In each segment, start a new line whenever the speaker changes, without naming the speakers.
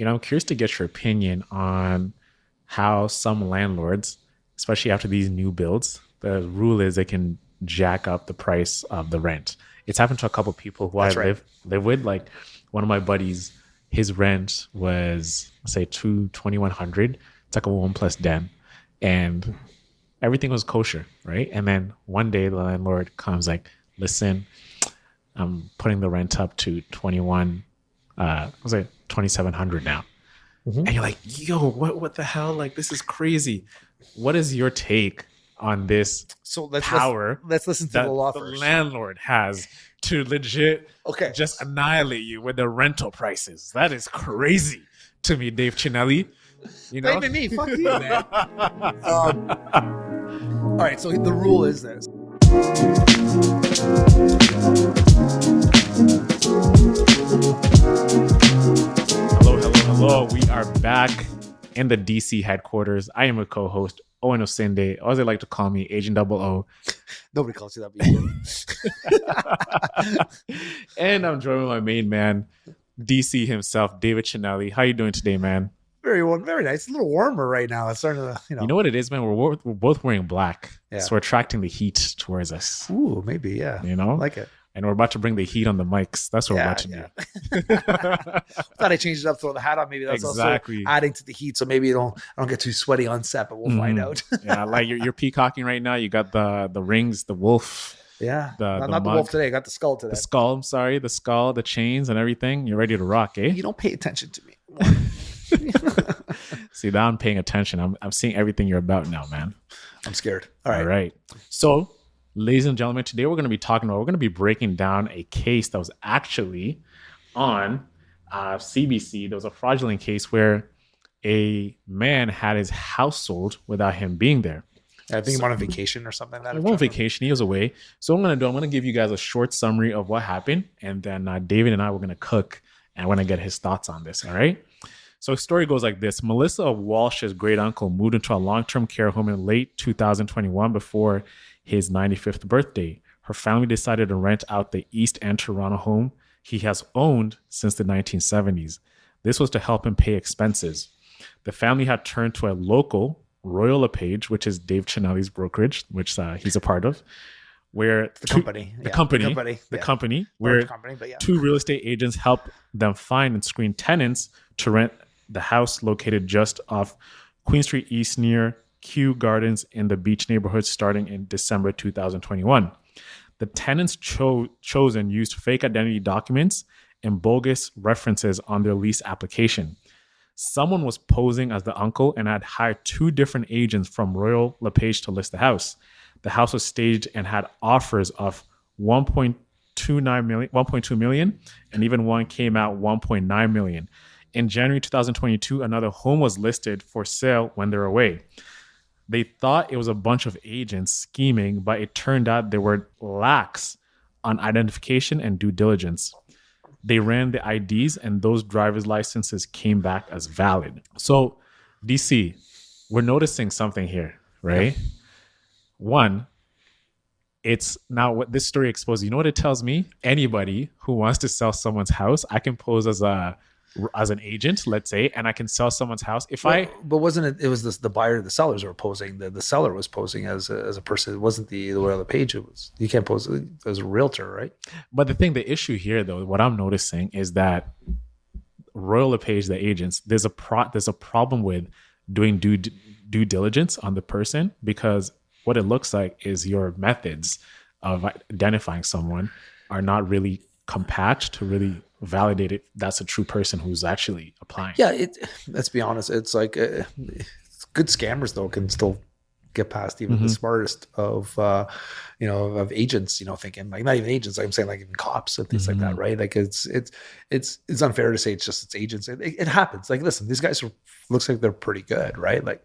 I'm curious to get your opinion on how some landlords, especially after these new builds, the rule is they can jack up the price of the rent. It's happened to a couple of people who I
That's right.
live with. Like one of my buddies, his rent was say 2100. It's like a 1 plus den, and everything was kosher, right? And then one day the landlord comes like, listen, I'm putting the rent up to 21, was it 2700 now? And you're like, yo, what the hell? Like, this is crazy. What is your take on this
So
power
let's listen to
that
the law
the
first.
landlord has to legit
Okay.
just annihilate you with the rental prices? That is crazy to me, Dave Chinelli.
Blaming me. Fuck you, man. All right. So the rule is this.
Hello. We are back in the DC headquarters. I am a co-host, Owen Osinde, or as they like to call me, Agent Double O.
Nobody calls you that, but you do.
And I'm joined with my main man, DC himself, David Chinelli. How you doing today, man?
Very nice. It's a little warmer right now. It's starting to,
You know what it is, man? We're both wearing black.
Yeah.
So we're attracting the heat towards us.
Ooh, maybe, yeah.
You know?
I like it.
And we're about to bring the heat on the mics. That's what we're about to do.
Thought I changed it up, throw the hat on. Maybe that's
Exactly.
also adding to the heat. So maybe I don't get too sweaty on set, but we'll find out.
Yeah, like you're peacocking right now. You got the rings, the wolf.
Yeah.
The
not the wolf today. I got the skull today.
The skull, I'm sorry. The skull, the chains and everything. You're ready to rock, eh?
You don't pay attention to me.
See, now I'm paying attention. I'm seeing everything you're about now, man.
I'm scared. All
right. So, ladies and gentlemen, today we're going to be breaking down a case that was actually on CBC. There was a fraudulent case where a man had his house sold without him being there.
I think I'm on a vacation or something like that.
He went on vacation. He was away. So what I'm going to give you guys a short summary of what happened. And then David and I were going to cook and we're going to get his thoughts on this. All right. So the story goes like this. Melissa Walsh's great uncle moved into a long-term care home in late 2021 before his 95th birthday. Her family decided to rent out the East End Toronto home he has owned since the 1970s. This was to help him pay expenses. The family had turned to a local, Royal LePage, which is Dave Chinelli's brokerage, which he's a part of, where
the company,
where two real estate agents help them find and screen tenants to rent the house located just off Queen Street East near Kew Gardens in the Beach neighborhood starting in December 2021. The tenants chosen used fake identity documents and bogus references on their lease application. Someone was posing as the uncle and had hired two different agents from Royal LePage to list the house. The house was staged and had offers of 1.2 million, and even one came out 1.9 million. In January 2022, another home was listed for sale when they were away. They thought it was a bunch of agents scheming, but it turned out they were lax on identification and due diligence. They ran the IDs and those driver's licenses came back as valid. So, DC, we're noticing something here, right? Yeah. One, it's now what this story exposes. You know what it tells me? Anybody who wants to sell someone's house, I can pose as an agent, let's say, and I can sell someone's house.
But wasn't it? It was the buyer, the sellers were posing. The seller was posing as a person. It wasn't the Royal LePage. It was, you can't pose as a realtor, right?
But the issue here, though, what I'm noticing is that Royal LePage, the agents, there's a problem with doing due diligence on the person, because what it looks like is your methods of identifying someone are not really compact to really validate it. That's a true person who's actually applying.
Yeah, let's be honest. It's like good scammers though can still get past even the smartest of agents. Thinking like not even agents. Like I'm saying like even cops and things like that, right? Like it's unfair to say it's agents. It happens. Like listen, these guys looks like they're pretty good, right? Like,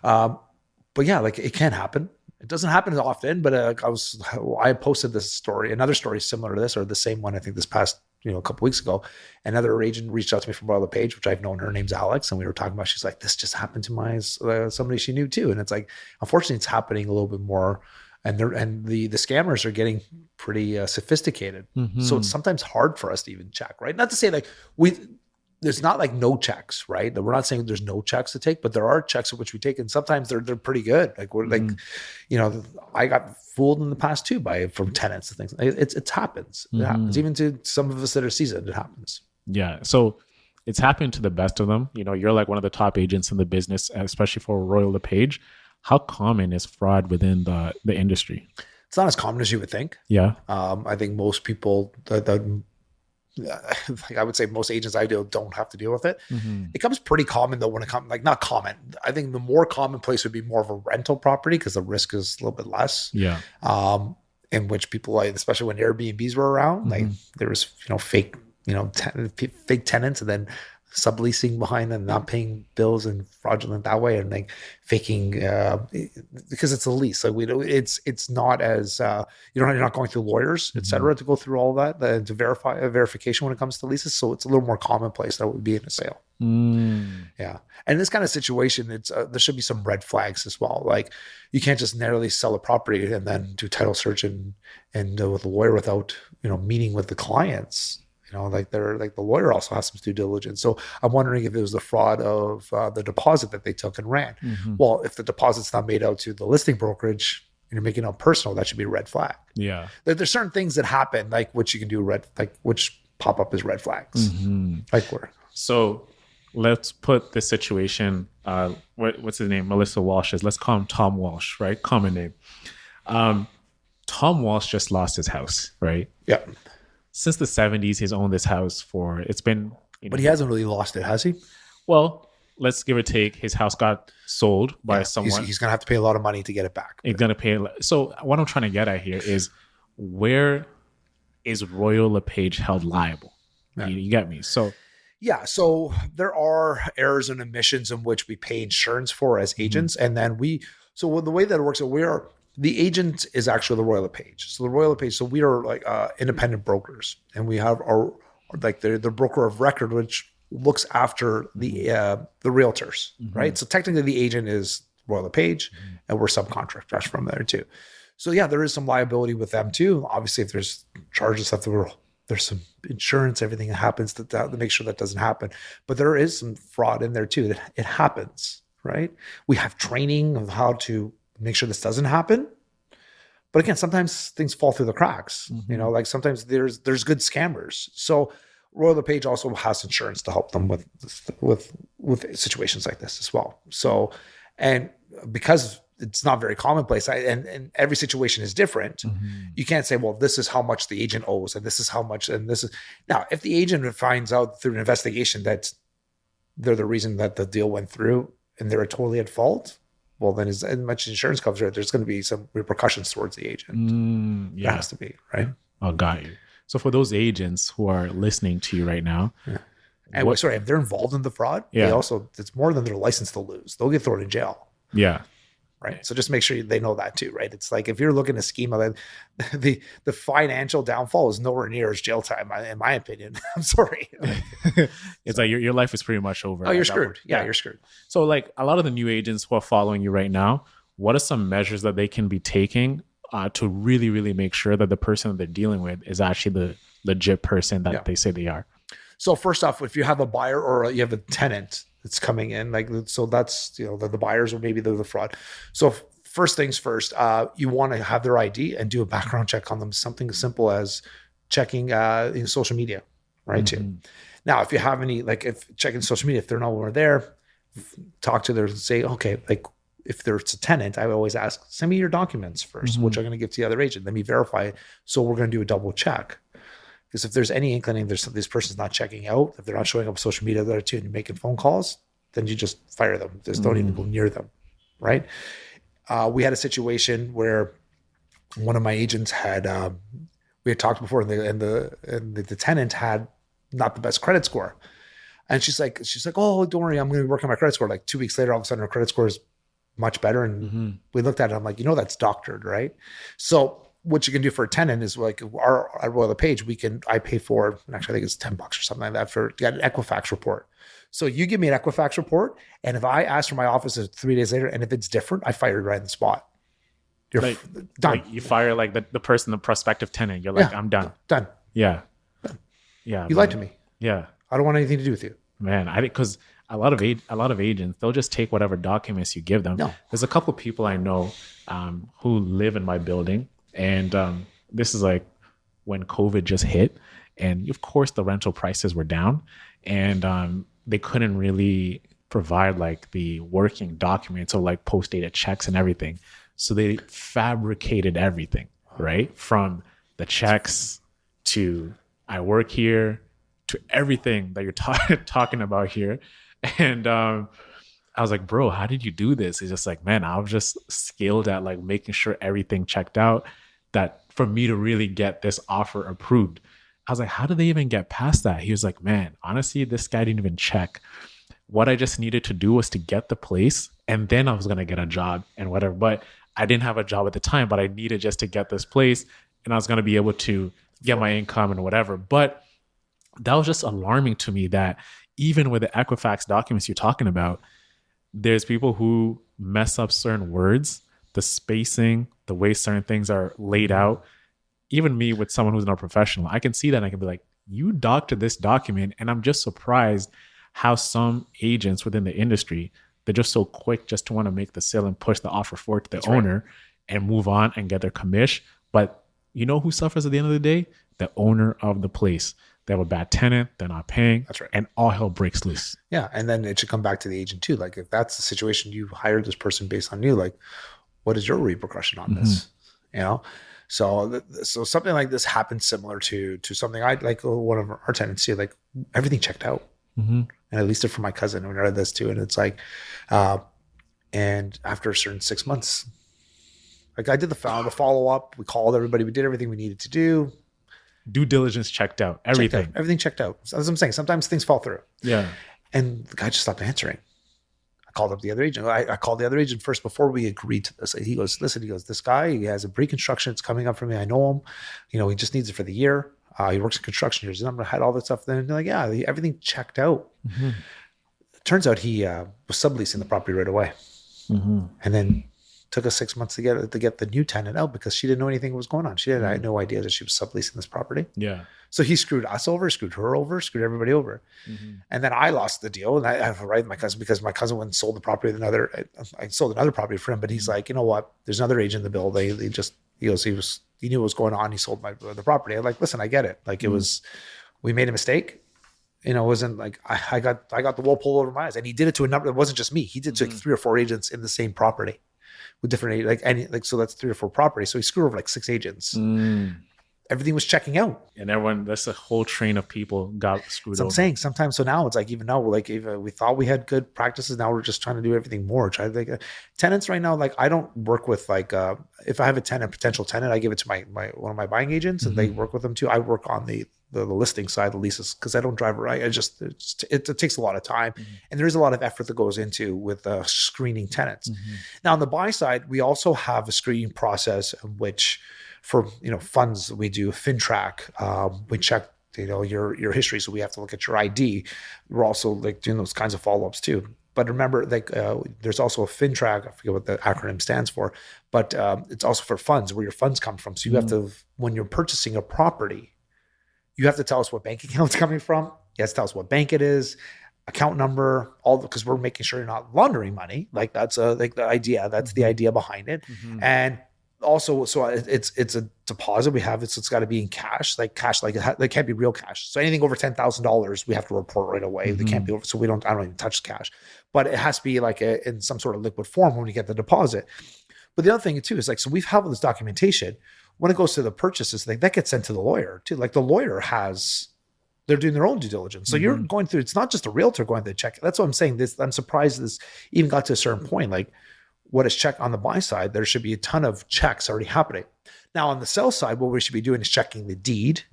but yeah, like it can happen. It doesn't happen as often, but I posted this story, another story similar to this, or the same one, I think this past, a couple weeks ago. Another agent reached out to me from Royal LePage, which I've known. Her name's Alex. And we were talking about, she's like, this just happened to my, somebody she knew too. And it's like, unfortunately it's happening a little bit more. And the scammers are getting pretty sophisticated. So it's sometimes hard for us to even check, right? Not to say like there's not like no checks, right? We're not saying there's no checks to take, but there are checks at which we take, and sometimes they're pretty good. Like we're like, I got fooled in the past too from tenants and things. It happens. It happens even to some of us that are seasoned. It happens.
Yeah. So it's happened to the best of them. You're like one of the top agents in the business, especially for Royal LePage. How common is fraud within the industry?
It's not as common as you would think.
Yeah.
I think most people like I would say most agents I deal don't have to deal with it. It comes pretty common though when it comes like not common. I think the more common place would be more of a rental property because the risk is a little bit less.
Yeah.
In which people like, especially when Airbnbs were around, like there was fake fake tenants and then subleasing behind them, not paying bills and fraudulent that way, and like faking because it's a lease. Like it's not as you're not going through lawyers, etc., to go through all of that to verify verification when it comes to leases. So it's a little more commonplace than it would be in a sale. Yeah, and in this kind of situation, it's there should be some red flags as well. Like you can't just narrowly sell a property and then do title search and with a lawyer without meeting with the clients. Like the lawyer also has some due diligence. So I'm wondering if it was the fraud of the deposit that they took and ran. Well, if the deposit's not made out to the listing brokerage and you're making it out personal, that should be a red flag.
Yeah.
There's certain things that happen, like which you can do which pop up as red flags. Like where.
So let's put the situation, what's his name? Melissa Walsh's. Let's call him Tom Walsh, right? Common name. Tom Walsh just lost his house, right?
Yeah.
Since the 70s, he's owned this house it's been...
But he hasn't really lost it, has he?
Well, let's give or take. His house got sold by someone.
He's going to have to pay a lot of money to get it back.
He's going to pay... So what I'm trying to get at here is, where is Royal LePage held liable? Yeah. You get me? So...
Yeah, so there are errors and omissions in which we pay insurance for as agents. And then the way that it works, the agent is actually the Royal LePage. So the Royal LePage, so we are like independent brokers, and we have our like the broker of record, which looks after the realtors, right? So technically, the agent is Royal LePage, and we're subcontractors from there too. So yeah, there is some liability with them too. Obviously, if there's charges there's some insurance, everything that happens to make sure that doesn't happen. But there is some fraud in there too. That it happens, right? We have training of how to make sure this doesn't happen. But again, sometimes things fall through the cracks. Like sometimes there's good scammers. So Royal LePage also has insurance to help them with situations like this as well. So, and because it's not very commonplace, and every situation is different, you can't say, well, this is how much the agent owes, and this is how much, and this is... Now, if the agent finds out through an investigation that they're the reason that the deal went through and they're totally at fault, well, then as much insurance covers it, there's going to be some repercussions towards the agent. There has to be, right?
Oh, got you. So for those agents who are listening to you right now,
and if they're involved in the fraud, they also, it's more than their license to lose. They'll get thrown in jail.
Yeah.
Right. So just make sure they know that too, right? It's like if you're looking to scheme of the financial downfall is nowhere near as jail time, in my opinion. I'm sorry.
It's like your life is pretty much over.
Oh, you're screwed. Yeah, you're screwed.
So like a lot of the new agents who are following you right now, what are some measures that they can be taking to really, really make sure that the person that they're dealing with is actually the legit person that they say they are?
So first off, if you have a buyer or you have a tenant that's coming in, so that's the buyers or maybe the fraud. So first things first, you want to have their ID and do a background check on them. Something as simple as checking social media, right? Too. Now, if you have any, if checking social media, if they're nowhere there, talk to them, say, okay, if there's a tenant, I always ask, send me your documents first, which I'm going to give to the other agent. Let me verify it. So we're going to do a double check. Because if there's any inkling this person's not checking out, if they're not showing up on social media there too and you're making phone calls, then you just fire them. Just don't even go near them, right? We had a situation where one of my agents had, we had talked before, and the tenant had not the best credit score. And she's like, oh, don't worry, I'm going to be working on my credit score. Like 2 weeks later, all of a sudden her credit score is much better. And we looked at it, I'm like, that's doctored, right? So what you can do for a tenant is like at Royal LePage, I pay for, actually I think it's $10 or something like that to get an Equifax report. So you give me an Equifax report, and if I ask for my office 3 days later, and if it's different, I fire you right on the spot. You're done.
Like you fire like the person, the prospective tenant. You're like, I'm done.
Done.
Yeah. Done. Yeah.
You lied to me.
Yeah.
I don't want anything to do with you.
Man, I because a lot of agents, they'll just take whatever documents you give them.
No.
There's a couple of people I know who live in my building, and this is like when COVID just hit, and of course the rental prices were down, and they couldn't really provide like the working documents or like post dated checks and everything, so they fabricated everything, right, from the checks to I work here to everything that you're talking about here. And I was like, bro, how did you do this? He's just like, man, I was just skilled at like making sure everything checked out that for me to really get this offer approved. I was like, how did they even get past that? He was like, man, honestly, this guy didn't even check. What I just needed to do was to get the place, and then I was going to get a job and whatever. But I didn't have a job at the time, but I needed just to get this place, and I was going to be able to get my income and whatever. But that was just alarming to me that even with the Equifax documents you're talking about, there's people who mess up certain words, the spacing, the way certain things are laid out. Even me, with someone who's not professional, I can see that and I can be like, you doctored this document. And I'm just surprised how some agents within the industry, they're just so quick just to want to make the sale and push the offer forward to the owner and move on and get their commish. But you know who suffers at the end of the day? The owner of the place. They have a bad tenant, they're not paying. That's right. And all hell breaks loose.
Yeah. And then it should come back to the agent too. Like if that's the situation, you hired this person based on you, like what is your repercussion on this? You know? So something like this happens similar to something I like one of our tenants here, like everything checked out. And at least for my cousin, we read this too. And it's like, and after a certain 6 months, like I did the follow up, we called everybody, we did everything we needed to do.
Due diligence checked out. Everything.
Everything checked out. So as I'm saying, sometimes things fall through.
Yeah.
And the guy just stopped answering. I called up the other agent. I called the other agent first before we agreed to this. He goes, listen, this guy, he has a pre-construction. It's coming up for me. I know him. You know, he just needs it for the year. He works in construction. His number had all that stuff. Then they're like, yeah, everything checked out. Turns out he was subleasing the property right away. And then took us 6 months to get the new tenant out because she didn't know anything was going on. I had no idea that she was subleasing this property.
Yeah.
So he screwed us over, screwed her over, screwed everybody over. And then I lost the deal. And I have to write my cousin because my cousin went and sold the property with I sold another property for him, but he's like, you know what? There's another agent in the bill. He knew what was going on. He sold the property. I'm like, listen, I get it. Like we made a mistake. You know, it wasn't like I got the wool pulled over my eyes, and he did it to a number. It wasn't just me. He did it to like 3 or 4 agents in the same property with different so that's 3 or 4 properties. So he screwed over like 6 agents. Everything was checking out,
and everyone, that's a whole train of people got screwed over.
I'm saying sometimes. So now it's like, even now, like even we thought we had good practices, now we're just trying to do everything more. Tenants right now, like I don't work with like if I have a potential tenant, I give it to my one of my buying agents, and they work with them too. I work on the listing side, the leases, because I don't drive around. It takes a lot of time, and there is a lot of effort that goes into with screening tenants. Now on the buy side, we also have a screening process in which, for funds, we do FinTrack. We check your history, so we have to look at your ID. We're also like doing those kinds of follow-ups too. But remember, like there's also a FinTrack. I forget what the acronym stands for, but it's also for funds, where your funds come from. So you have to, when you're purchasing a property, you have to tell us what bank account it's coming from. You have to tell us what bank it is, account number, because we're making sure you're not laundering money. Like that's like the idea. That's the idea behind it. And also, so it's a deposit we have. It's got to be in cash, like it can't be real cash. So anything over $10,000, we have to report right away. They can't be over. So I don't even touch cash, but it has to be like in some sort of liquid form when you get the deposit. But the other thing too is like, so we've had all this documentation. When it goes to the purchases, that gets sent to the lawyer too. Like the lawyer they're doing their own due diligence. So you're going through, it's not just a realtor going to check. That's what I'm saying. I'm surprised this even got to a certain point. Like what is checked on the buy side, there should be a ton of checks already happening. Now on the sell side, what we should be doing is checking the deed.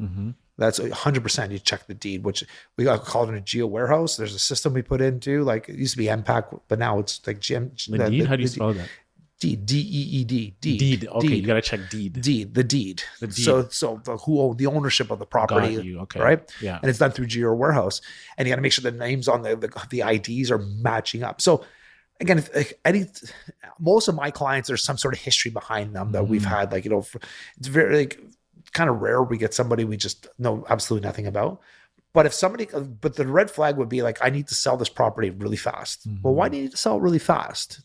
That's 100%. You check the deed, which we got called in a geo warehouse. There's a system we put into, like it used to be MPAC, but now it's like
The deed? How do you spell that?
Deed, D-E-E-D.
Deed. Okay, you got to check deed.
The deed. So who owned the ownership of the property,
Got you. Okay.
right?
Yeah.
And it's done through Geo Warehouse. And you got to make sure the names on the IDs are matching up. So again, most of my clients, there's some sort of history behind them that we've had. Like, it's very kind of rare we get somebody we just know absolutely nothing about. But if somebody, but the red flag would be like, I need to sell this property really fast. Well, why do you need to sell it really fast?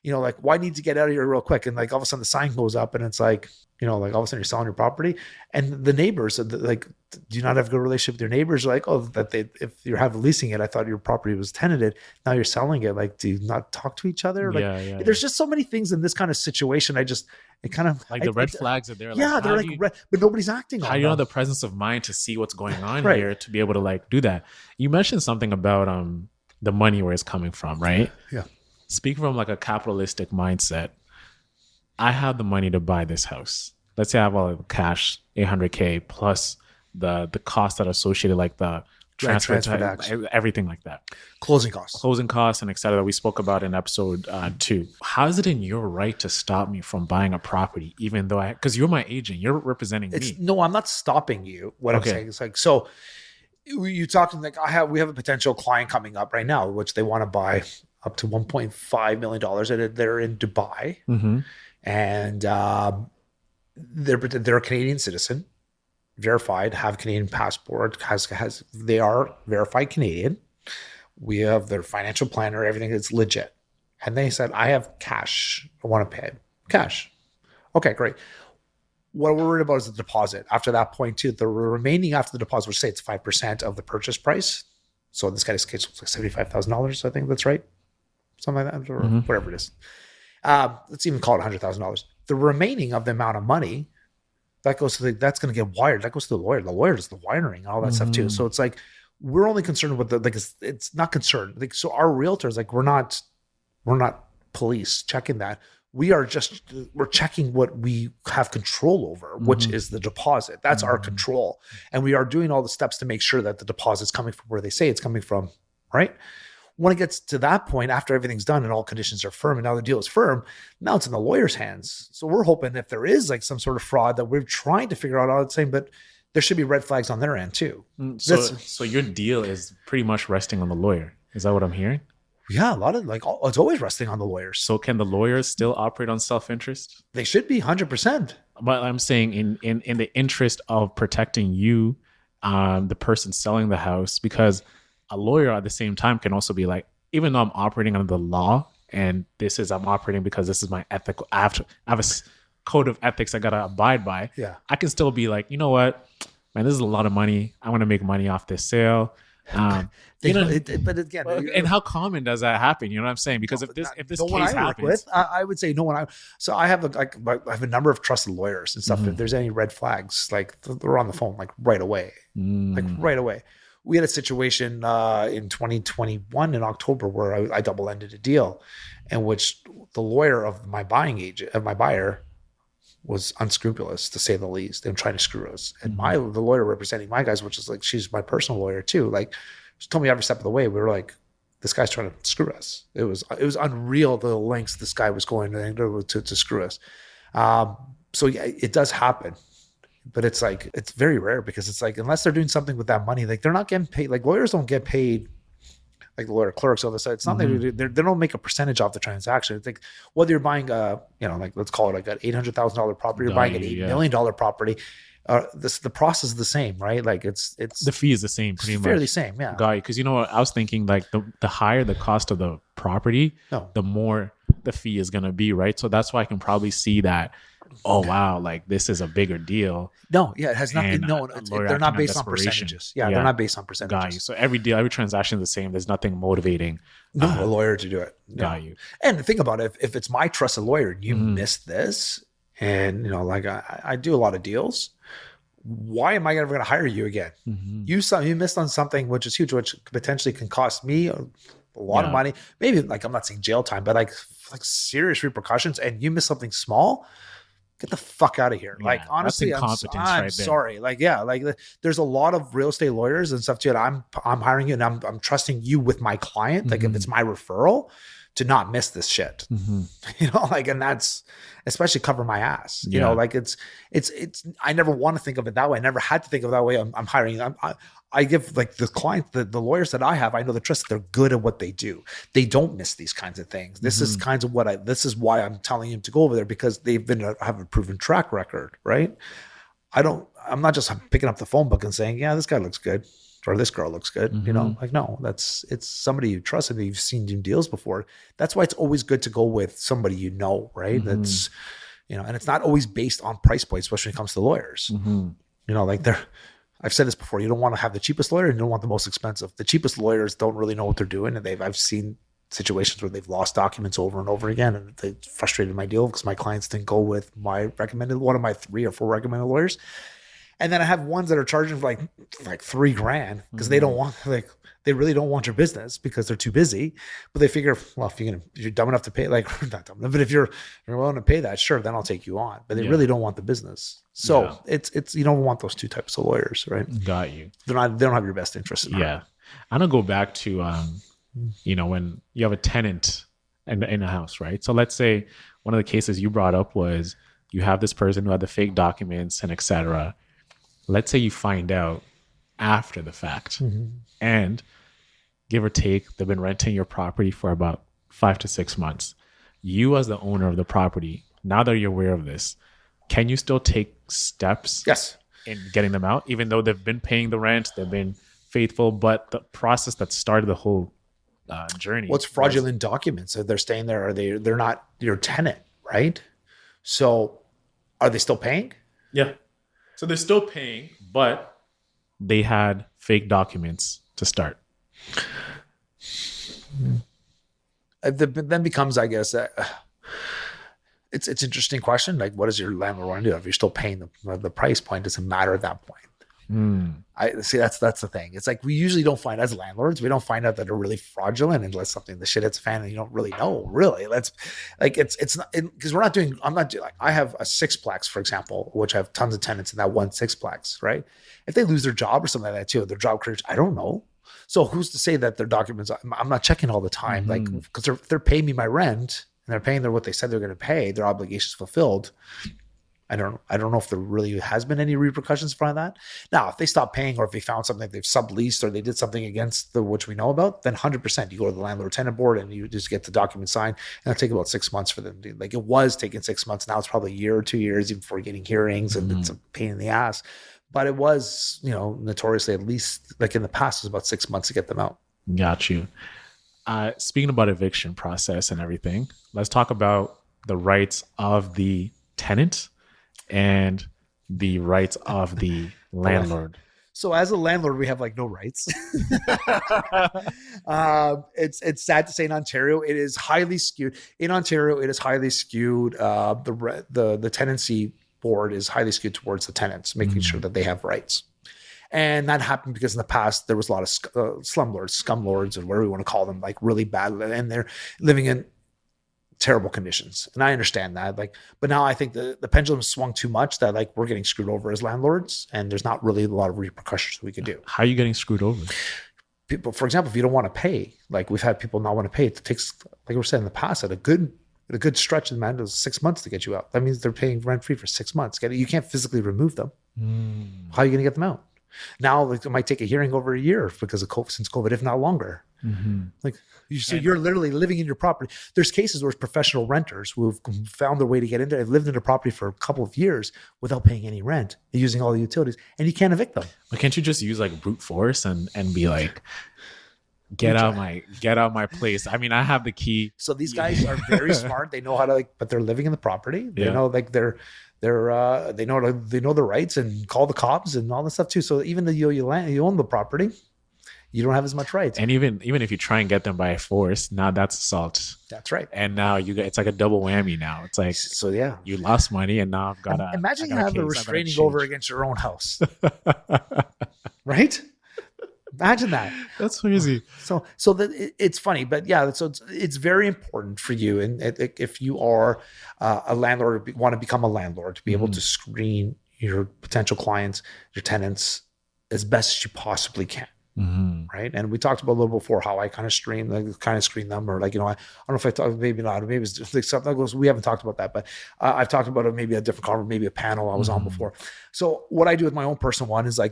Like, why need to get out of here real quick? And like all of a sudden the sign goes up and it's like, like all of a sudden you're selling your property, and the neighbors like, do you not have a good relationship with your neighbors? Like, oh, that if you're leasing it, I thought your property was tenanted. Now you're selling it. Like, do you not talk to each other? Like, there's just so many things in this kind of situation. It kind of
like the red flags are there.
Yeah,
like,
they're like red, but nobody's acting on them.
How do you have the presence of mind to see what's going on here to be able to like do that? You mentioned something about the money, where it's coming from, right?
Yeah.
Speaking from like a capitalistic mindset, I have the money to buy this house. Let's say I have all the cash, $800K plus the costs that are associated, like the transfer tax, everything like that.
Closing costs
and et cetera, that we spoke about in episode 2. How is it in your right to stop me from buying a property, even though because you're my agent, you're representing me?
No, I'm not stopping you. What I'm saying is like, so you talking like we have a potential client coming up right now, which they want to buy up to $1.5 million, and they're in Dubai, and they're a Canadian citizen, verified, have Canadian passport, they are verified Canadian. We have their financial planner, everything is legit. And they said, I have cash. I want to pay cash. Okay, great. What we're worried about is the deposit. After that point too, the remaining after the deposit, which say it's 5% of the purchase price. So in this guy's case, it's like $75,000. I think that's right. Something like that, or whatever it is. Let's even call it $100,000. The remaining of the amount of money that goes to that's going to get wired. That goes to the lawyer. The lawyer does the wiring, all that stuff too. So it's like, we're only concerned with it's not concerned. Like, so our realtors, like, we're not police checking that. We're checking what we have control over, which is the deposit. That's our control. And we are doing all the steps to make sure that the deposit's coming from where they say it's coming from, right? When it gets to that point, after everything's done and all conditions are firm and now the deal is firm, now it's in the lawyer's hands. So we're hoping if there is like some sort of fraud that we're trying to figure out all the same, but there should be red flags on their end too.
So your deal is pretty much resting on the lawyer. Is that what I'm hearing?
Yeah, a lot of it's always resting on the lawyers.
So can the lawyers still operate on self-interest?
They should be 100%.
But I'm saying in the interest of protecting you, the person selling the house, because a lawyer at the same time can also be like, even though I'm operating under the law and I'm operating because this is my ethical, I have a code of ethics I got to abide by.
Yeah.
I can still be like, you know what, man, this is a lot of money. I want to make money off this sale. But again, and how common does that happen? You know what I'm saying? Because if this case happens,
I would say no one. So I have I have a number of trusted lawyers and stuff. If there's any red flags, like they're on the phone like right away, like right away. We had a situation in 2021 in October where I double-ended a deal, in which the lawyer of my buyer was unscrupulous, to say the least, and trying to screw us. And the lawyer representing my guys, which is like, she's my personal lawyer too, like, she told me every step of the way. We were like, this guy's trying to screw us. It was unreal the lengths this guy was going to screw us. So yeah, it does happen. But it's like, it's very rare, because it's like, unless they're doing something with that money, like they're not getting paid. Like lawyers don't get paid, like the lawyer clerks on the side. It's not they don't make a percentage off the transaction. It's like whether you're buying like let's call it like an $800,000 property, you're buying an $8 million property. The process is the same, right? Like it's
the fee is the same, pretty much.
Fairly same, yeah.
Got you. Because you know what, I was thinking like the higher the cost of the property, the more the fee is gonna be, right? So that's why I can probably see that. Oh wow, like this is a bigger deal.
No, yeah, it has nothing. No, they're not based on percentages. Yeah, they're not based on percentages.
Got you. So every deal, every transaction is the same. There's nothing motivating
a lawyer to do it.
Got you.
And think about it. If it's my trusted lawyer and you miss this, and like I do a lot of deals, why am I ever going to hire you again? You missed on something which is huge, which potentially can cost me a lot of money. Maybe like, I'm not saying jail time, but like serious repercussions. And you miss something small. Get the fuck out of here. Like, honestly, I'm sorry. Like, yeah, like there's a lot of real estate lawyers and stuff too. And I'm hiring you, and I'm trusting you with my client. Like if it's my referral, to not miss this shit, like, and that's especially cover my ass, like it's, I never want to think of it that way. I never had to think of it that way. I'm hiring, I give like the client, the lawyers that I have, I know the trust, they're good at what they do. They don't miss these kinds of things. This is kinds of this is why I'm telling him to go over there, because they've have a proven track record, right? I'm not just picking up the phone book and saying, yeah, this guy looks good. or this girl looks good. Like, no, it's somebody you trust and you've seen do deals before. That's why it's always good to go with somebody, right? That's, and it's not always based on price points, especially when it comes to lawyers. Like I've said this before, you don't want to have the cheapest lawyer and you don't want the most expensive. The cheapest lawyers don't really know what they're doing. And I've seen situations where they've lost documents over and over again, and they frustrated my deal because my clients didn't go with one of my 3 or 4 recommended lawyers. And then I have ones that are charging like $3,000 because they don't want, they really don't want your business because they're too busy. But they figure, well, if you're dumb enough to pay, not dumb enough, but if you're willing to pay that, sure, then I'll take you on. But they really don't want the business. So it's you don't want those 2 types of lawyers, right?
Got you.
They don't have your best interest in mind.
I'm gonna go back to when you have a tenant in a house, right? So let's say one of the cases you brought up was you have this person who had the fake documents and etc. Let's say you find out after the fact, and give or take, they've been renting your property for about 5 to 6 months. You, as the owner of the property, now that you're aware of this, can you still take steps in getting them out, even though they've been paying the rent, they've been faithful, but the process that started the whole journey?
What's fraudulent documents? If they're staying there, they're not your tenant, right? So are they still paying?
Yeah. So they're still paying, but they had fake documents to start.
Then becomes, I guess, it's an interesting question. Like, what does your landlord want to do? If you're still paying the price point, doesn't matter at that point. I see. That's the thing. It's like we usually don't find, as landlords, we don't find out that they're really fraudulent unless the shit hits a fan and you don't really know. Really, it's not because we're not doing. I'm not doing, like, I have a 6-plex, for example, which I have tons of tenants in that one 6-plex. Right? If they lose their job or something like that too, their job careers, I don't know. So who's to say that their documents? I'm not checking all the time, like, because they're paying me my rent and they're paying what they said they're going to pay. Their obligations fulfilled. I don't know if there really has been any repercussions from that. Now, if they stop paying, or if they found something they've subleased, or they did something against which we know about, then 100% you go to the landlord tenant board and you just get the document signed, and it'll take about 6 months for them to, like, it was taking 6 months. Now it's probably a year or 2 years even before getting hearings, and it's a pain in the ass. But it was, notoriously, at least like in the past, it was about 6 months to get them out.
Got you. Speaking about eviction process and everything, let's talk about the rights of the tenant and the rights of the landlord.
So as a landlord, we have no rights. It's sad to say in Ontario, it is highly skewed. In Ontario, it is highly skewed. The tenancy board is highly skewed towards the tenants, making sure that they have rights. And that happened because in the past, there was a lot of slumlords, scumlords, or whatever you want to call them, like really bad. And they're living in terrible conditions. And I understand that. But now I think the pendulum swung too much that we're getting screwed over as landlords, and there's not really a lot of repercussions we could do.
How are you getting screwed over?
People, for example, if you don't want to pay, we've had people not want to pay. It takes, like we were saying in the past, at a good stretch, man, it was 6 months to get you out. That means they're paying rent free for 6 months. You can't physically remove them. How are you going to get them out? Now, it might take a hearing over a year because of COVID, since COVID, if not longer. So you're literally living in your property. There's cases where professional renters who've found their way to get in there, have lived in a property for a couple of years without paying any rent, using all the utilities, and you can't evict them.
But can't you just use brute force and be like, get out my place? I mean, I have the key.
So these guys are very smart. They know how to, but they're living in the property. They know they know the rights and call the cops and all this stuff too. So even though you own the property, you don't have as much rights.
And even if you try and get them by force, now that's assault.
That's right.
And now it's like a double whammy now. It's like,
so yeah,
you lost money and now I've got to
imagine you have a restraining order against your own house. Right? Imagine that.
That's crazy.
So that it's funny, but yeah, so it's very important for you, and if you are a landlord, want to become a landlord, to be able to screen your potential clients, your tenants, as best as you possibly can. Right. And we talked about a little before how I kind of screen them, or I don't know if I talked, maybe not, maybe it's like something goes, we haven't talked about that, but I've talked about it, maybe a different conference, maybe a panel I was on before. So what I do with my own personal one is I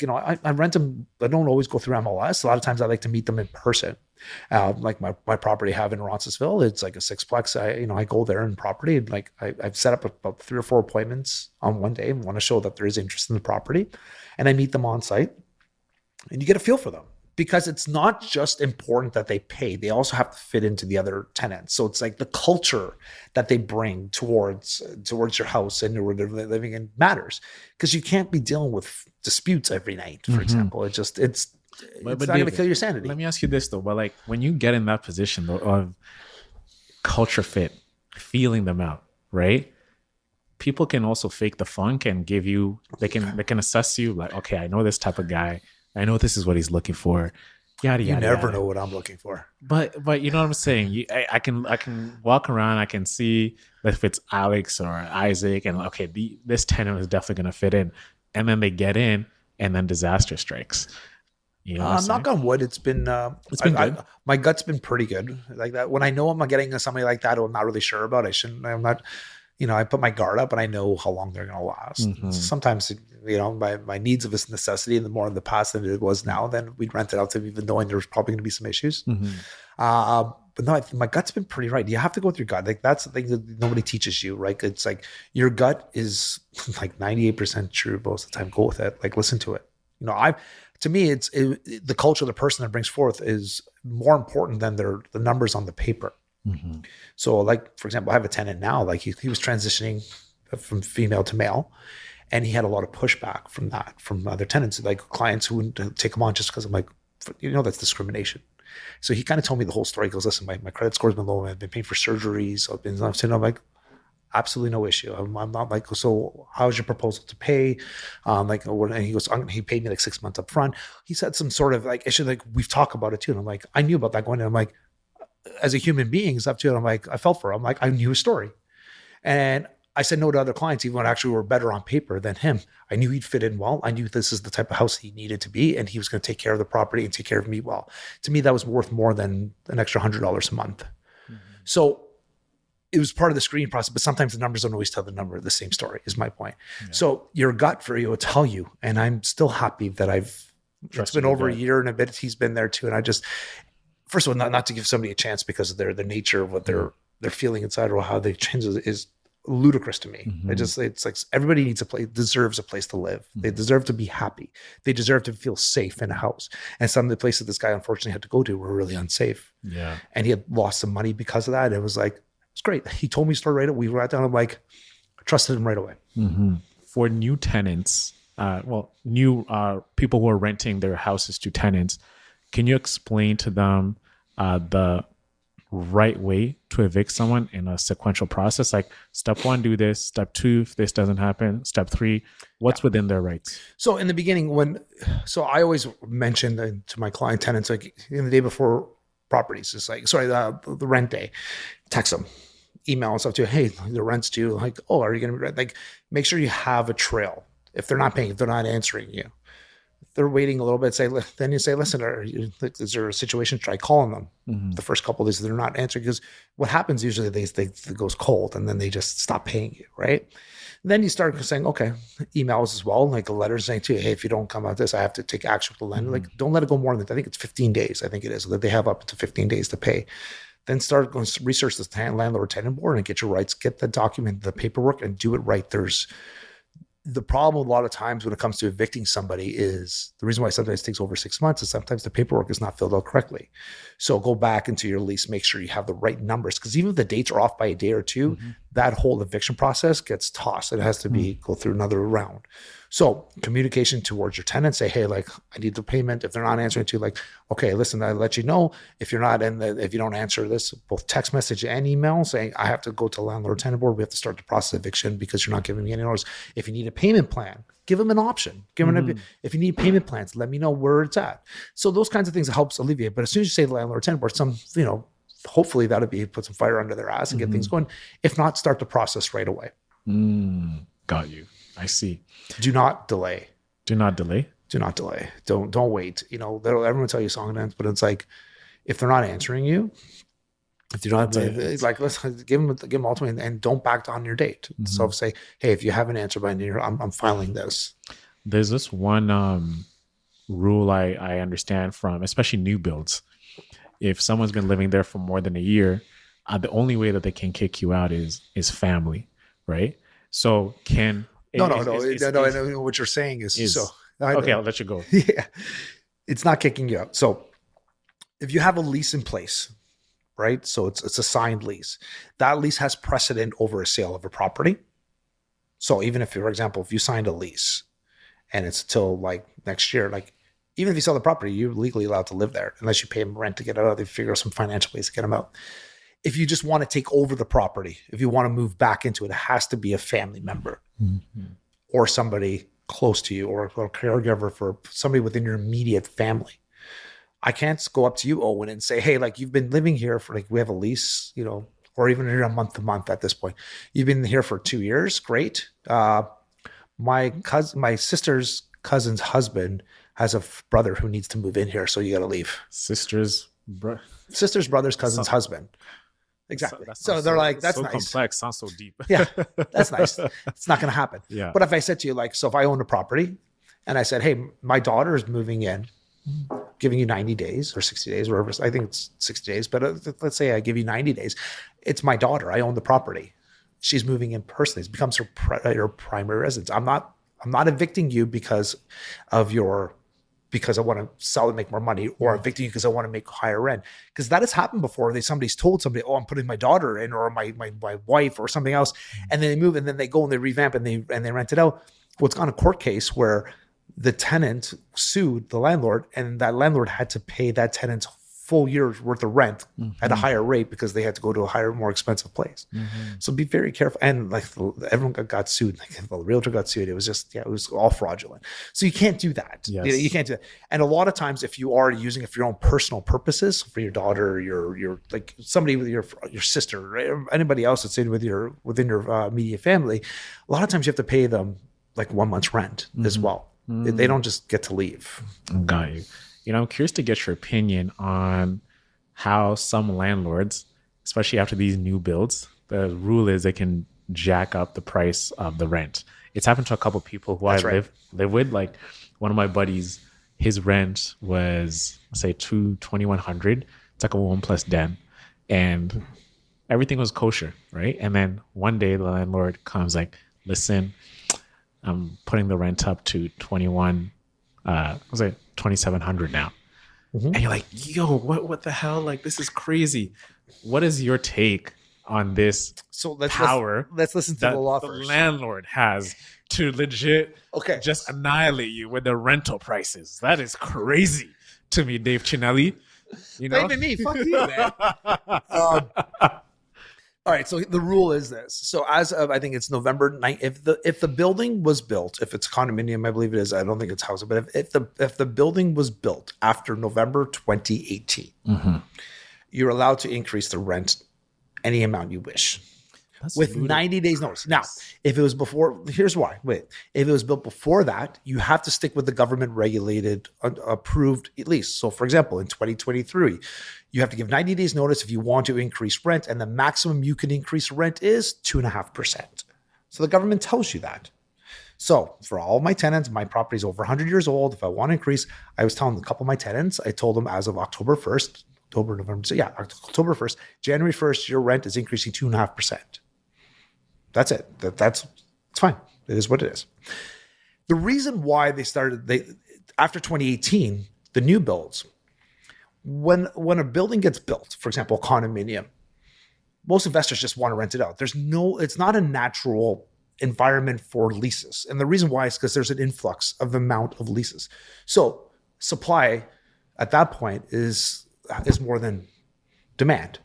rent them. I don't always go through MLS. A lot of times I like to meet them in person. Like my property I have in Roncesvalles, it's like a 6-plex. I go there in property, and I've set up about 3 or 4 appointments on one day and want to show that there is interest in the property, and I meet them on site. and you get a feel for them, because it's not just important that they pay. They also have to fit into the other tenants. So it's like the culture that they bring towards your house and where they're living in matters, because you can't be dealing with disputes every night, for example. It's not going to kill your sanity.
Let me ask you this though, but like when you get in that position though, of culture fit, feeling them out, right? People can also fake the funk and give you, they can assess you like, okay, I know this type of guy. I know this is what he's looking for. Yada
you
yada.
never
yada.
know what I'm looking for.
But you know what I'm saying? I can walk around. I can see if it's Alex or Isaac, and okay, this tenant is definitely going to fit in. And then they get in, and then disaster strikes. You know,
knock on wood, it's been
good.
My gut's been pretty good like that. When I know I'm getting somebody like that, I'm not really sure about. I'm not. I put my guard up, and I know how long they're going to last. Sometimes, my needs of this necessity, and the more in the past than it was now, then we'd rent it out to them, even knowing there's probably going to be some issues. But no, I think my gut's been pretty right. You have to go with your gut. Like that's the thing that nobody teaches you, right? It's like your gut is like 98% true most of the time. Go with it. Like listen to it. To me, the culture of the person that brings forth is more important than the numbers on the paper. So like, for example, I have a tenant now, like he was transitioning from female to male, and he had a lot of pushback from other tenants, like clients who wouldn't take him on just because I'm like, that's discrimination. So he kind of told me the whole story. He goes, listen, my credit score's been low. I've been paying for surgeries. I'm like, absolutely no issue. I'm not like, so how's your proposal to pay? And he goes, he paid me like 6 months up front. He said some sort of like issue, like we've talked about it too. And I'm like, I knew about that going in. I'm like, as a human being, stuff too. And I'm like, I felt for him. Like I knew his story. And I said no to other clients, even when actually were better on paper than him. I knew he'd fit in well. I knew this is the type of house he needed to be, and he was going to take care of the property and take care of me well. To me, that was worth more than an extra $100 a month. So it was part of the screening process, but sometimes the numbers don't always tell the same story, is my point. Yeah. So your gut for you will tell you, and I'm still happy that it's been over a year and a bit. He's been there too. And I just, first of all, not to give somebody a chance because of the nature of what they're feeling inside or how they change is ludicrous to me. It's like everybody deserves a place to live. They deserve to be happy. They deserve to feel safe in a house. And some of the places this guy unfortunately had to go to were really unsafe. Yeah. And he had lost some money because of that. It was like, it's great. He told me his story right away. We went down. I'm like, I trusted him right away.
For new tenants, new people who are renting their houses to tenants, can you explain to them the right way to evict someone in a sequential process? Like step 1, do this. Step 2, if this doesn't happen. Step 3, what's within their rights? So
in the beginning, I always mention to my client tenants, like in the day before properties, it's like, the rent day, text them, email and stuff too. Hey, the rent's due. Like, oh, are you going to be rent? Like, make sure you have a trail. If they're not paying, if they're not answering you, if they're waiting a little bit, then you say, listen, is there a situation? Try calling them the first couple of days. They're not answering, because what happens usually it goes cold and then they just stop paying you, right? Then you start saying, okay, emails as well, like a letter saying to you, hey, if you don't come out this, I have to take action with the lender. Like, don't let it go more than, I think it's 15 days. I think it is, so that they have up to 15 days to pay. Then start going to research the landlord tenant board and get your rights, get the document, the paperwork, and do it right. The problem a lot of times when it comes to evicting somebody is the reason why sometimes it takes over 6 months is sometimes the paperwork is not filled out correctly. So go back into your lease, make sure you have the right numbers, because even if the dates are off by a day or two, that whole eviction process gets tossed. It has to go through another round. So communication towards your tenants, say, hey, like I need the payment. If they're not answering to you, like, okay, listen, I'll let you know if you're not if you don't answer this, both text message and email saying I have to go to landlord tenant board. We have to start the process of eviction because you're not giving me any notice. If you need a payment plan, give them an option. If you need payment plans, let me know where it's at. So those kinds of things helps alleviate. But as soon as you say the landlord tenant board, hopefully that'll put some fire under their ass and get things going. If not, start the process right away.
Got you. I see.
Do not delay.
Do not delay.
Do not delay. Don't wait. Everyone will tell you song and dance, but it's like, if they're not answering you, if you're not, it's like, let's give them ultimately, and don't back down your date. So say, hey, if you haven't answered by near, I'm filing this.
There's this one rule I understand from, especially new builds. If someone's been living there for more than a year, the only way that they can kick you out is family, right? So
No. I know what you're saying is so.
Okay, I'll let you go.
Yeah. It's not kicking you out. So if you have a lease in place, right? So it's a signed lease. That lease has precedent over a sale of a property. So even if, for example, if you signed a lease and it's till like next year, like even if you sell the property, you're legally allowed to live there unless you pay them rent to get out. They figure out some financial ways to get them out. If you just want to take over the property, if you want to move back into it, it has to be a family member or somebody close to you or a caregiver for somebody within your immediate family. I can't go up to you, Owen, and say, hey, like you've been living here for like, we have a lease, you know, or even you're a month to month at this point. You've been here for 2 years. Great. My sister's cousin's husband has a brother who needs to move in here. So you got to leave.
Sister's
brother's cousin's husband. Exactly. So they're like, that's
so
nice.
Complex. Sounds so deep.
Yeah, that's nice. It's not going to happen.
Yeah.
But if I said to you, like, so if I owned a property and I said, hey, my daughter is moving in, giving you 90 days or 60 days, whatever. I think it's 60 days, but let's say I give you 90 days. It's my daughter. I own the property. She's moving in personally. It becomes her primary residence. I'm not evicting you because I want to sell and make more money, or evicting you because I want to make higher rent. Because that has happened before. Somebody's told somebody, oh, I'm putting my daughter in, or my wife or something else. And then they move and then they go and they revamp and they rent it out. Well, it's gone a court case where the tenant sued the landlord, and that landlord had to pay that tenant's full year's worth of rent at a higher rate because they had to go to a higher, more expensive place. So be very careful. And like everyone got sued. Like the realtor got sued. It was just, it was all fraudulent. So you can't do that.
Yes.
You can't do that. And a lot of times, if you are using it for your own personal purposes, for your daughter, your like somebody with your sister, right? Or anybody else that's within your immediate family, a lot of times you have to pay them like 1 month's rent as well. They don't just get to leave.
Got you. You know, I'm curious to get your opinion on how some landlords, especially after these new builds, the rule is they can jack up the price of the rent. It's happened to a couple of people who live with. Like one of my buddies, his rent was say $2,100. It's like a 1+ den, and everything was kosher, right? And then one day the landlord comes like, listen, I'm putting the rent up to $2,700 now. And you're like, yo, what the hell? Like, this is crazy. What is your take on this power?
Let's listen to the law
the
first.
landlord has to legit just annihilate you with the rental prices. That is crazy to me, Dave Chinelli. You know?
Blaming me. Fuck you, man. All right, so the rule is this. So as of, I think it's November 9th, if the building was built, if it's condominium, I believe it is. I don't think it's housing, but if the building was built after November 2018, you're allowed to increase the rent any amount you wish. With 90 days notice. Now, if it was before, here's why. If it was built before that, you have to stick with the government regulated, approved lease. So for example, in 2023, you have to give 90 days notice if you want to increase rent, and the maximum you can increase rent is 2.5%. So the government tells you that. So for all my tenants, my property is over 100 years old. If I want to increase, I was telling a couple of my tenants, I told them as of October 1st, October 1st, January 1st, your rent is increasing 2.5%. That's it. It's fine. It is what it is. The reason why after 2018, the new builds, when a building gets built, for example, a condominium, most investors just want to rent it out. It's not a natural environment for leases. And the reason why is because there's an influx of amount of leases. So supply at that point is more than demand.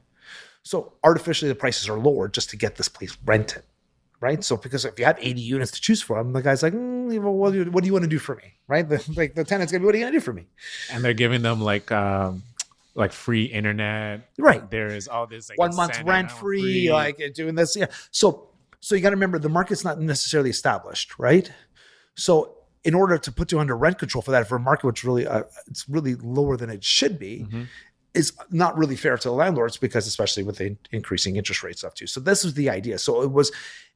So artificially the prices are lowered just to get this place rented. Right. So because if you have 80 units to choose from, the guy's like, what do you want to do for me? Right. The tenant's gonna be, what are you gonna do for me?
And they're giving them like free internet.
Right.
There is all this like
1 month rent free, like doing this. Yeah. So you got to remember the market's not necessarily established. Right. So in order to put you under rent control for that, for a market which really it's really lower than it should be, is not really fair to the landlords, because especially with the increasing interest rates up too. So this was the idea. So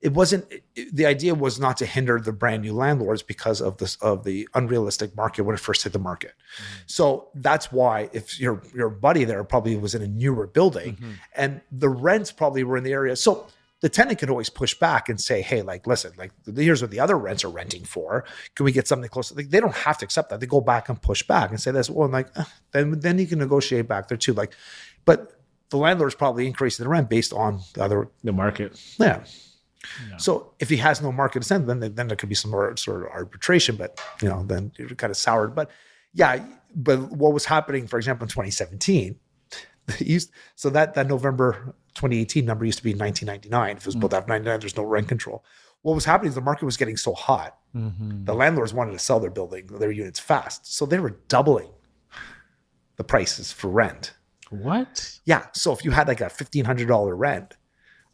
the idea was not to hinder the brand new landlords because of the unrealistic market when it first hit the market. So that's why if your buddy there probably was in a newer building and the rents probably were in the area. So the tenant could always push back and say, hey, like, listen, like, here's what the other rents are renting for. Can we get something closer? Like, they don't have to accept that. They go back and push back and say this. Well, like, then you can negotiate back there too. Like, but the landlord's probably increasing the rent based on
the market.
Yeah. So if he has no market incentive, then there could be some more sort of arbitration, but then you're kind of soured. But yeah, but what was happening, for example, in 2017, so that November 2018 number used to be 1999. If it was built after 99, there's no rent control. What was happening is the market was getting so hot. The landlords wanted to sell their units fast. So they were doubling the prices for rent.
What?
Yeah. So if you had like a $1,500 rent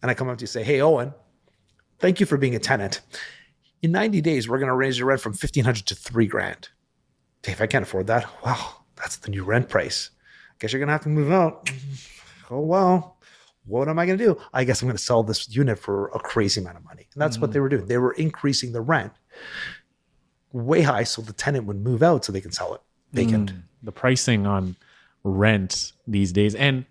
and I come up to you and say, hey, Owen, thank you for being a tenant. In 90 days, we're going to raise your rent from $1,500 to $3,000. Dave, I can't afford that. Wow, that's the new rent price. Guess you're going to have to move out. Oh, well, what am I going to do? I guess I'm going to sell this unit for a crazy amount of money. And that's what they were doing. They were increasing the rent way high so the tenant would move out so they can sell it vacant.
The pricing on rent these days. And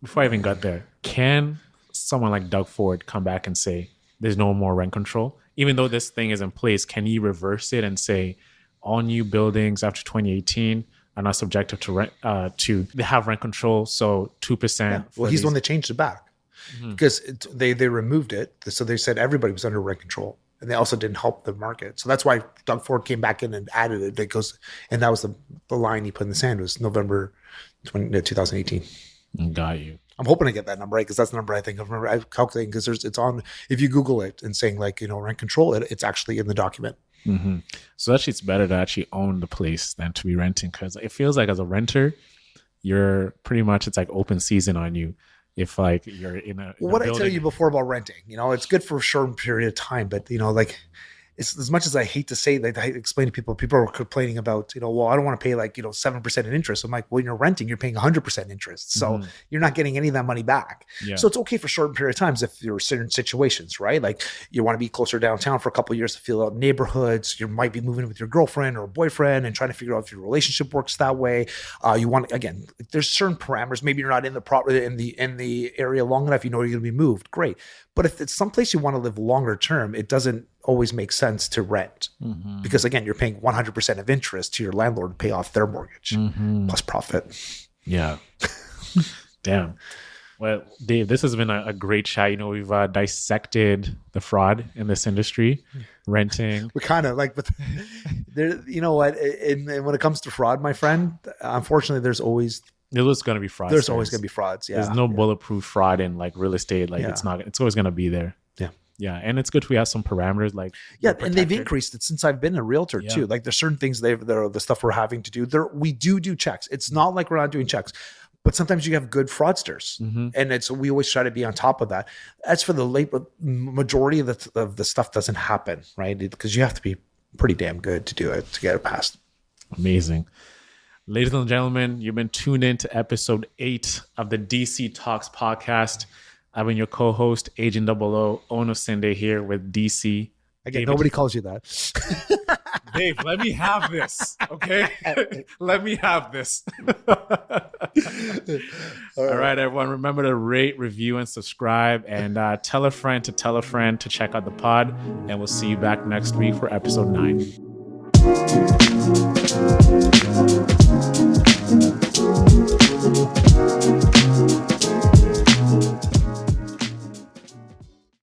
before I even got there, can someone like Doug Ford come back and say, there's no more rent control? Even though this thing is in place, can he reverse it and say all new buildings after 2018 are not subjected to rent, they have rent control, so 2%.
Yeah. Well, he's the one that changed it back because they removed it. So they said everybody was under rent control, and they also didn't help the market. So that's why Doug Ford came back in and added it. Because, and that was the line he put in the sand was November 2018.
Got you.
I'm hoping to get that number right because that's the number I think I'm calculating because it's on. If you Google it and saying like rent control, it's actually in the document.
So actually, it's better to actually own the place than to be renting because it feels like as a renter, you're pretty much it's like open season on you. If like you're in a
what I tell you before about renting, it's good for a short period of time, but like. It's as much as I hate to say that I explain to people are complaining about, well, I don't want to pay like, 7% in interest. I'm like, well, you're renting, you're paying 100% interest. So you're not getting any of that money back. Yeah. So it's okay for short period of times if you're in certain situations, right? Like you want to be closer downtown for a couple of years to feel out neighborhoods. You might be moving with your girlfriend or boyfriend and trying to figure out if your relationship works that way. You want, again, there's certain parameters. Maybe you're not in the area long enough, you're going to be moved. Great. But if it's someplace you want to live longer term, it doesn't always make sense to rent because again, you're paying 100% of interest to your landlord to pay off their mortgage plus profit. Yeah.
Damn. Well, Dave, this has been a great chat. We've dissected the fraud in this industry, renting.
We kind of like, but there, what? And when it comes to fraud, my friend, unfortunately, there's always
going to be frauds.
There's always going to be frauds. Yeah.
There's no bulletproof fraud in like real estate. Like it's always going to be there.
Yeah.
Yeah. And it's good we have some parameters like.
Yeah. And they've increased it since I've been a realtor too. Like there's certain things the stuff we're having to do there. We do checks. It's not like we're not doing checks, but sometimes you have good fraudsters and we always try to be on top of that. As for the majority of the stuff doesn't happen, right? Because you have to be pretty damn good to do it, to get it passed.
Amazing. Ladies and gentlemen, you've been tuned in to episode 8 of the DC Talks podcast. I've been your co-host, Agent 00, Ono Sinde here with DC.
Again, nobody calls you that.
Dave, let me have this, okay? Let me have this. All right, everyone. Remember to rate, review, and subscribe. And tell a friend to check out the pod. And we'll see you back next week for episode 9.